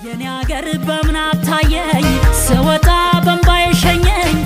የኔ አገር በምናብ ታየኝ ስወጣ በእንባዬ ሸኘኝ።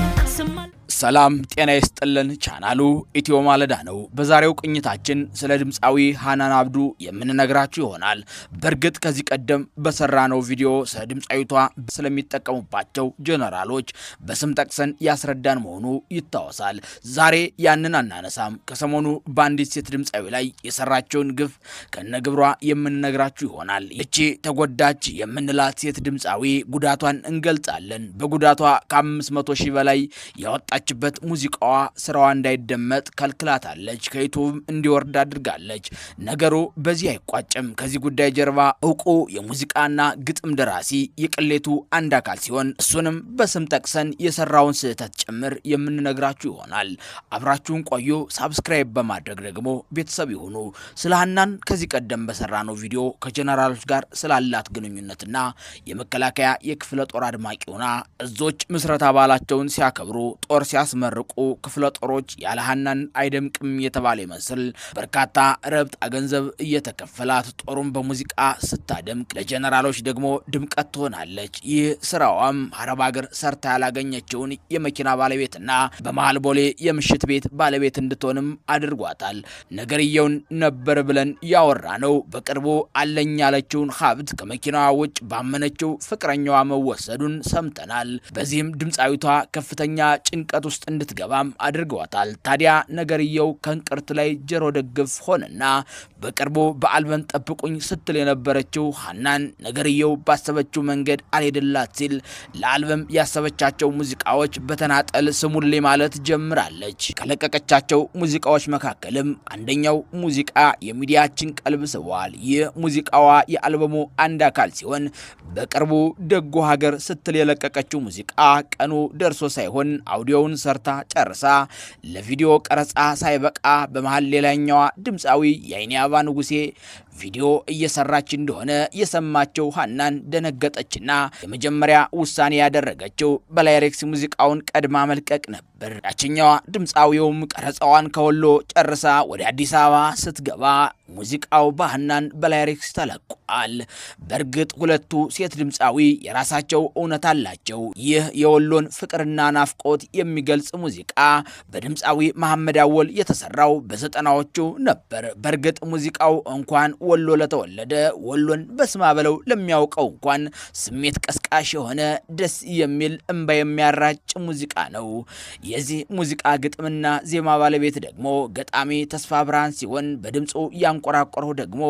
ሰላም ጤና ይስጥልን። ቻናሉ ኢትዮ ማለዳ ነው። በዛሬው ቅኝታችን ስለ ድምጻዊ ሃናን አብዱ የምንነግራችሁ ይሆናል። በርግጥ ከዚህ ቀደም በሰራነው ቪዲዮ ስለ ድምጻዊቷ ስለሚጠቀሙባቸው ጀነራሎች በስም ጠቅሰን ያስረዳን መሆኑ ይታወሳል። ዛሬ ያንን አናነሳም። ከሰሞኑ በአንዲት ሴት ድምጻዊ ላይ የሰራቸውን ግፍ ከነግብሯ የምንነግራችሁ ይሆናል። እቺ ተጎዳች የምንላት ሴት ድምጻዊ ጉዳቷን እንገልጻለን። በጉዳቷ ከ500 ሺህ በላይ ያወጣችበት ሙዚቃዋ ስራዋ እንዳይደመጥ ከልክላታለች። ከዩቲዩብ እንዲወርድ አድርጋለች። ነገሩ በዚህ አይቋጭም። ከዚህ ጉዳይ ጀርባ እውቁ የሙዚቃና ግጥም ደራሲ የቅሌቱ አንድ አካል ሲሆን እሱንም በስም ጠቅሰን የሰራውን ስህተት ጭምር የምንነግራችሁ ይሆናል። አብራችሁን ቆዩ። ሳብስክራይብ በማድረግ ደግሞ ቤተሰብ ይሁኑ። ስለ ሃናን ከዚህ ቀደም በሰራነው ቪዲዮ ከጀነራሎች ጋር ስላላት ግንኙነትና የመከላከያ የክፍለ ጦር አድማቂ ሆና እዞች ምስረት አባላቸውን ሲያከብሩ ጦር ሲያስመርቁ ክፍለ ጦሮች ያለ ሃናን አይደምቅም የተባለ ይመስል በርካታ ረብጣ ገንዘብ እየተከፈላት ጦሩን በሙዚቃ ስታደምቅ ለጀነራሎች ደግሞ ድምቀት ትሆናለች። ይህ ስራዋም አረብ ሀገር ሰርታ ያላገኘችውን የመኪና ባለቤትና በመሃል ቦሌ የምሽት ቤት ባለቤት እንድትሆንም አድርጓታል። ነገርየውን ነበር ብለን ያወራ ነው። በቅርቡ አለኝ ያለችውን ሀብት ከመኪናዋ ውጭ ባመነችው ፍቅረኛዋ መወሰዱን ሰምተናል። በዚህም ድምጻዊቷ ከፍተኛ ጭንቀት ውስጥ እንድትገባም አድርገዋታል። ታዲያ ነገርየው ከንቅርት ላይ ጀሮ ደግፍ ሆነና በቅርቡ በአልበም ጠብቁኝ ስትል የነበረችው ሃናን ነገርየው ባሰበችው መንገድ አልሄደላት ሲል ለአልበም ያሰበቻቸው ሙዚቃዎች በተናጠል ስሙልኝ ማለት ጀምራለች። ከለቀቀቻቸው ሙዚቃዎች መካከልም አንደኛው ሙዚቃ የሚዲያችን ቀልብ ስቧል። ይህ ሙዚቃዋ የአልበሙ አንድ አካል ሲሆን በቅርቡ ደጎ ሀገር ስትል የለቀቀችው ሙዚቃ ቀኑ ደርሶ ሳይሆን አውዲዮውን ሰርታ ጨርሳ ለቪዲዮ ቀረጻ ሳይበቃ በመሃል ሌላኛዋ ድምጻዊ የአይኔ አበባ ንጉሴ ቪዲዮ እየሰራች እንደሆነ የሰማቸው ሃናን ደነገጠችና የመጀመሪያ ውሳኔ ያደረገችው በላይሬክስ ሙዚቃውን ቀድማ መልቀቅ ነበር። ያችኛዋ ድምጻዊውም ቀረጻዋን ከወሎ ጨርሳ ወደ አዲስ አበባ ስትገባ ሙዚቃው በሃናን በላይሬክስ ተለቋል። በእርግጥ ሁለቱ ሴት ድምጻዊ የራሳቸው እውነት አላቸው። ይህ የወሎን ፍቅርና ናፍቆት የሚገልጽ ሙዚቃ በድምጻዊ መሐመድ አወል የተሰራው በ90ዎቹ ነበር። በእርግጥ ሙዚቃው እንኳን ወሎ ለተወለደ ወሎን በስማ በለው ለሚያውቀው እንኳን ስሜት ቀስቃሽ የሆነ ደስ የሚል እንባ የሚያራጭ ሙዚቃ ነው። የዚህ ሙዚቃ ግጥምና ዜማ ባለቤት ደግሞ ገጣሚ ተስፋ ብርሃን ሲሆን በድምጹ ያንቆራቆረው ደግሞ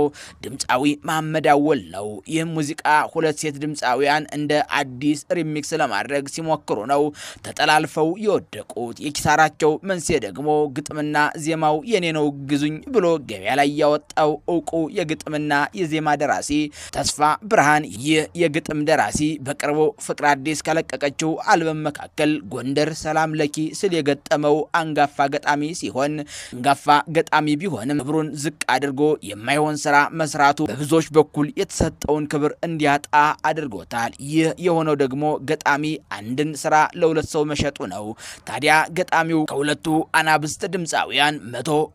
ድምጻዊ መሐመድ አወል ነው። ይህም ሙዚቃ ሁለት ሴት ድምጻዊያን እንደ አዲስ ሪሚክስ ለማድረግ ሲሞክሩ ነው ተጠላልፈው የወደቁት። የኪሳራቸው መንስኤ ደግሞ ግጥምና ዜማው የኔ ነው ግዙኝ ብሎ ገበያ ላይ ያወጣው እውቁ የግጥምና የዜማ ደራሲ ተስፋ ብርሃን። ይህ የግጥም ደራሲ በቅርቡ ፍቅር አዲስ ከለቀቀችው አልበም መካከል ጎንደር ሰላም ለኪ ስል የገጠመው አንጋፋ ገጣሚ ሲሆን አንጋፋ ገጣሚ ቢሆንም ክብሩን ዝቅ አድርጎ የማይሆን ስራ መስራቱ በብዙዎች በኩል የተሰጠውን ክብር እንዲያጣ አድርጎታል። ይህ የሆነው ደግሞ ገጣሚ አንድን ስራ ለሁለት ሰው መሸጡ ነው። ታዲያ ገጣሚው ከሁለቱ አናብስት ድምጻውያን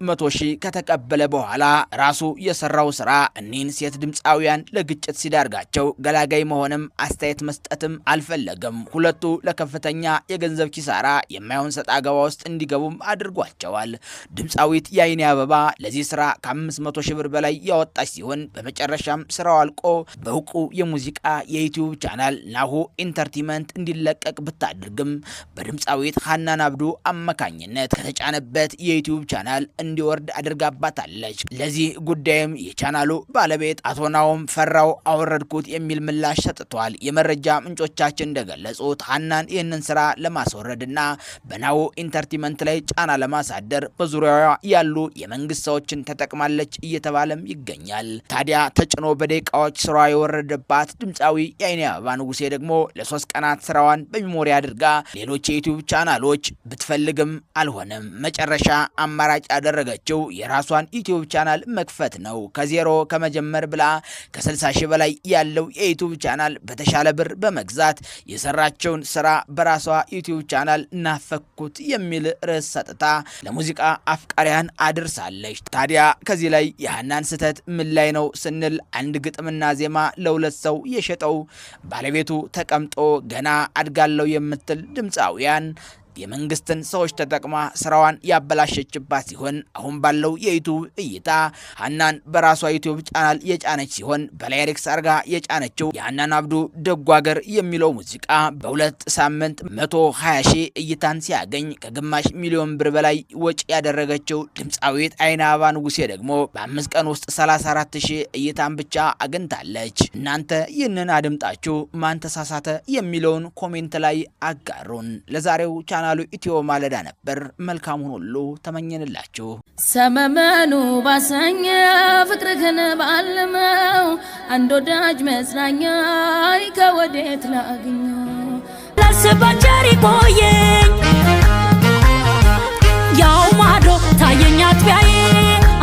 መቶ ሺህ ከተቀበለ በኋላ ራሱ የሰራው ስራ እኒህን ሴት ድምጻውያን ለግጭት ሲዳርጋቸው ገላጋይ መሆንም አስተያየት መስጠትም አልፈለገም። ሁለቱ ለከፍተኛ የገንዘብ ኪሳራ የማይሆን ሰጣ ገባ ውስጥ እንዲገቡም አድርጓቸዋል። ድምጻዊት የአይኔ አበባ ለዚህ ስራ ከ500 ሺህ ብር በላይ ያወጣች ሲሆን በመጨረሻም ስራው አልቆ በእውቁ የሙዚቃ የዩቲዩብ ቻናል ናሁ ኢንተርቴይንመንት እንዲለቀቅ ብታደርግም በድምጻዊት ሃናን አብዱ አማካኝነት ከተጫነበት የዩቲዩብ ቻናል እንዲወርድ አድርጋባታለች። ለዚህ ጉዳይም የቻናሉ ባለቤት አቶ ናሆም ፈራው አወረድኩት የሚል ምላሽ ሰጥቷል። የመረጃ ምንጮቻችን እንደገለጹት ሃናን ይህንን ስራ ለማስወረድና በናሁ ኢንተርቴይንመንት ላይ ጫና ለማሳደር በዙሪያዋ ያሉ የመንግስት ሰዎችን ተጠቅማለች እየተባለም ይገኛል። ታዲያ ተጭኖ በደቂቃዎች ስራዋ የወረደባት ድምጻዊ የአይኔ አበባ ንጉሴ ደግሞ ለ3 ቀናት ስራዋን በሚሞሪ አድርጋ ሌሎች የዩቲዩብ ቻናሎች ብትፈልግም አልሆነም። መጨረሻ አማራጭ ያደረገችው የራሷን ዩቲዩብ ቻናል መክፈት ነው። ከዚያ ከዜሮ ከመጀመር ብላ ከ60 ሺህ በላይ ያለው የዩቲዩብ ቻናል በተሻለ ብር በመግዛት የሰራቸውን ስራ በራሷ ዩቲዩብ ቻናል ናፈኩት የሚል ርዕስ ሰጥታ ለሙዚቃ አፍቃሪያን አድርሳለች። ታዲያ ከዚህ ላይ የሃናን ስህተት ምን ላይ ነው ስንል አንድ ግጥምና ዜማ ለሁለት ሰው የሸጠው ባለቤቱ ተቀምጦ ገና አድጋለው የምትል ድምፃውያን የመንግስትን ሰዎች ተጠቅማ ስራዋን ያበላሸችባት ሲሆን አሁን ባለው የዩቲዩብ እይታ ሃናን በራሷ ዩቲዩብ ቻናል የጫነች ሲሆን በላይሪክስ አርጋ የጫነችው የሃናን አብዱ ደጉ አገር የሚለው ሙዚቃ በሁለት ሳምንት 120 ሺህ እይታን ሲያገኝ ከግማሽ ሚሊዮን ብር በላይ ወጪ ያደረገችው ድምፃዊት አይናባ ንጉሴ ደግሞ በ5 ቀን ውስጥ 34 ሺህ እይታን ብቻ አግኝታለች። እናንተ ይህንን አድምጣችሁ ማን ተሳሳተ የሚለውን ኮሜንት ላይ አጋሩን። ለዛሬው ቻናሉ ኢትዮ ማለዳ ነበር። መልካሙን ሁሉ ተመኘንላችሁ። ሰመመኑ ባሰኘ ፍቅርህን ባልመው አንድ ወዳጅ መጽናኛ ከወዴት ላግኘው ለስባቸሪ ቆየኝ ያው ማዶ ታየኝ አጥቢያዬ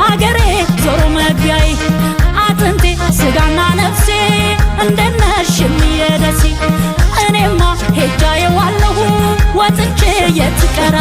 አገሬ ዞሮ መግቢያዬ አጥንቴ ስጋና ነፍሴ እንደነሽም የደሴ እኔማ ሄጃዬ ዋለሁ ወጥቼ የትቀራ